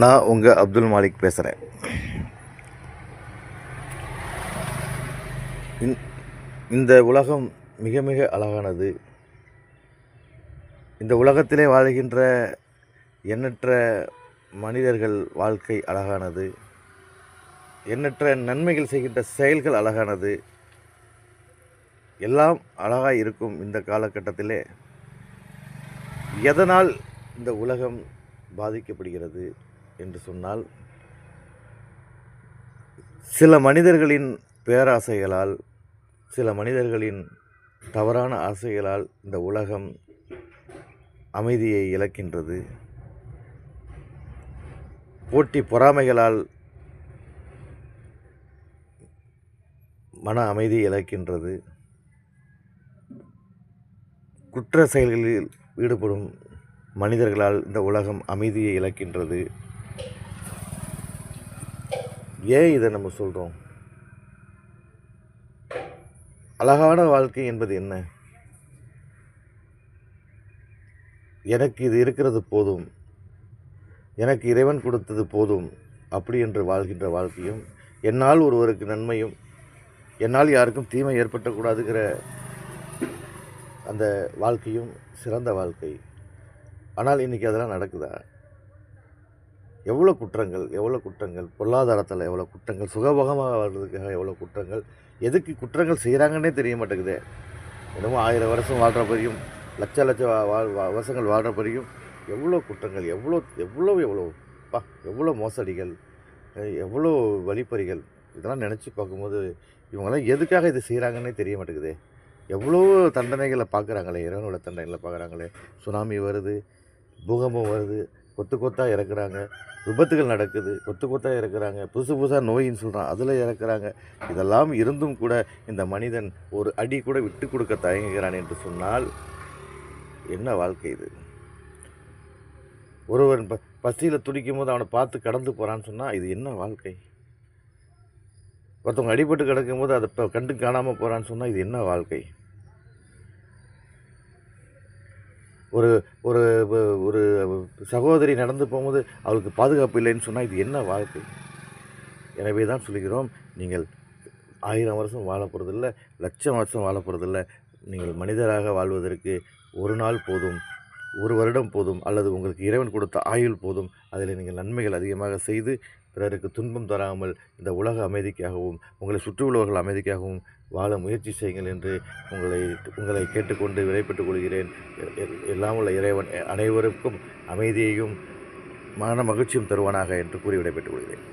நான் உங்கள் அப்துல் மாலிக் பேசுகிறேன். இந்த உலகம் மிக மிக அழகானது. இந்த உலகத்திலே வாழ்கின்ற எண்ணற்ற மனிதர்கள் வாழ்க்கை அழகானது. எண்ணற்ற நன்மைகள் செய்கின்ற செயல்கள் அழகானது. எல்லாம் அழகாக இருக்கும் இந்த காலகட்டத்திலே எதனால் இந்த உலகம் பாதிக்கப்படுகிறது என்று சொன்னால், சில மனிதர்களின் பேராசைகளால், சில மனிதர்களின் தவறான ஆசைகளால் இந்த உலகம் அமைதியை இழக்கின்றது. போட்டி பொறாமைகளால் மன அமைதி இழக்கின்றது. குற்ற செயல்களில் ஈடுபடும் மனிதர்களால் இந்த உலகம் அமைதியை இழக்கின்றது. ஏன் இதை நம்ம சொல்கிறோம்? அழகான வாழ்க்கை என்பது என்ன? எனக்கு இது இருக்கிறது போதும், எனக்கு இறைவன் கொடுத்தது போதும் அப்படி என்று வாழ்கின்ற வாழ்க்கையும், என்னால் ஒருவருக்கு நன்மையும், என்னால் யாருக்கும் தீமை ஏற்பட்டக்கூடாதுங்கிற அந்த வாழ்க்கையும் சிறந்த வாழ்க்கை. ஆனால் இன்றைக்கி அதெல்லாம் நடக்குதா? எவ்வளோ குற்றங்கள், பொருளாதாரத்தில் எவ்வளோ குற்றங்கள், சுகபோகமாக வாழ்றதுக்காக எவ்வளோ குற்றங்கள், எதுக்கு குற்றங்கள் செய்கிறாங்கன்னே தெரிய மாட்டேங்குது. என்னமோ 1000 வருஷம் வாழ்கிற படியும், லட்ச வருஷங்கள் வாழ்கிற படியும் எவ்வளோ குற்றங்கள், எவ்வளோ மோசடிகள், எவ்வளோ வழிப்பறிகள். இதெல்லாம் நினச்சி பார்க்கும்போது இவங்கெல்லாம் எதுக்காக இது செய்கிறாங்கன்னே தெரிய மாட்டேங்குது. எவ்வளோ தண்டனைகளை பார்க்குறாங்களே, இறைவனோட தண்டனைகளை பார்க்குறாங்களே. சுனாமி வருது, பூகம்பம் வருது, கொத்தாக இறக்குறாங்க. விபத்துகள் நடக்குது, கொத்தாக இறக்குறாங்க. புதுசாக நோயின்னு சொல்கிறான், அதில் இறக்குறாங்க. இதெல்லாம் இருந்தும் கூட இந்த மனிதன் ஒரு அடி கூட விட்டு கொடுக்க தயங்குகிறான் என்று சொன்னால் என்ன வாழ்க்கை இது? ஒருவன் பசியில் துடிக்கும் போது அவனை பார்த்து கடந்து போகிறான்னு சொன்னால் இது என்ன வாழ்க்கை? ஒருத்தவங்க அடிபட்டு கிடக்கும் போது அதை கண்டு காணாமல் போகிறான்னு சொன்னால் இது என்ன வாழ்க்கை? ஒரு ஒரு ஒரு சகோதரி நடந்து போகும்போது அவளுக்கு பாதுகாப்பு இல்லைன்னு சொன்னால் இது என்ன வாழ்க்கை? எனவே தான் சொல்கிறோம், நீங்கள் 1000 வருஷம் வாழ போகிறதில்ல, லட்சம் வருஷம் வாழ போகிறதில்ல. நீங்கள் மனிதராக வாழ்வதற்கு ஒரு நாள் போதும், ஒரு வருடம் போதும், அல்லது உங்களுக்கு இறைவன் கொடுத்த ஆயுள் போதும். அதில் நீங்கள் நன்மைகள் அதிகமாக செய்து பிறருக்கு துன்பம் தராமல் இந்த உலக அமைதிக்காகவும் உங்களை சுற்றியுள்ளவர்கள் அமைதிக்காகவும் வாழ முயற்சி செய்யுங்கள் என்று உங்களை கேட்டுக்கொண்டு விடைபெற்றுக் கொள்கிறேன். எல்லாம் உள்ள இறைவன் அனைவருக்கும் அமைதியையும் மன மகிழ்ச்சியும் தருவானாக என்று கூறி விடைபெற்றுக் கொள்கிறேன்.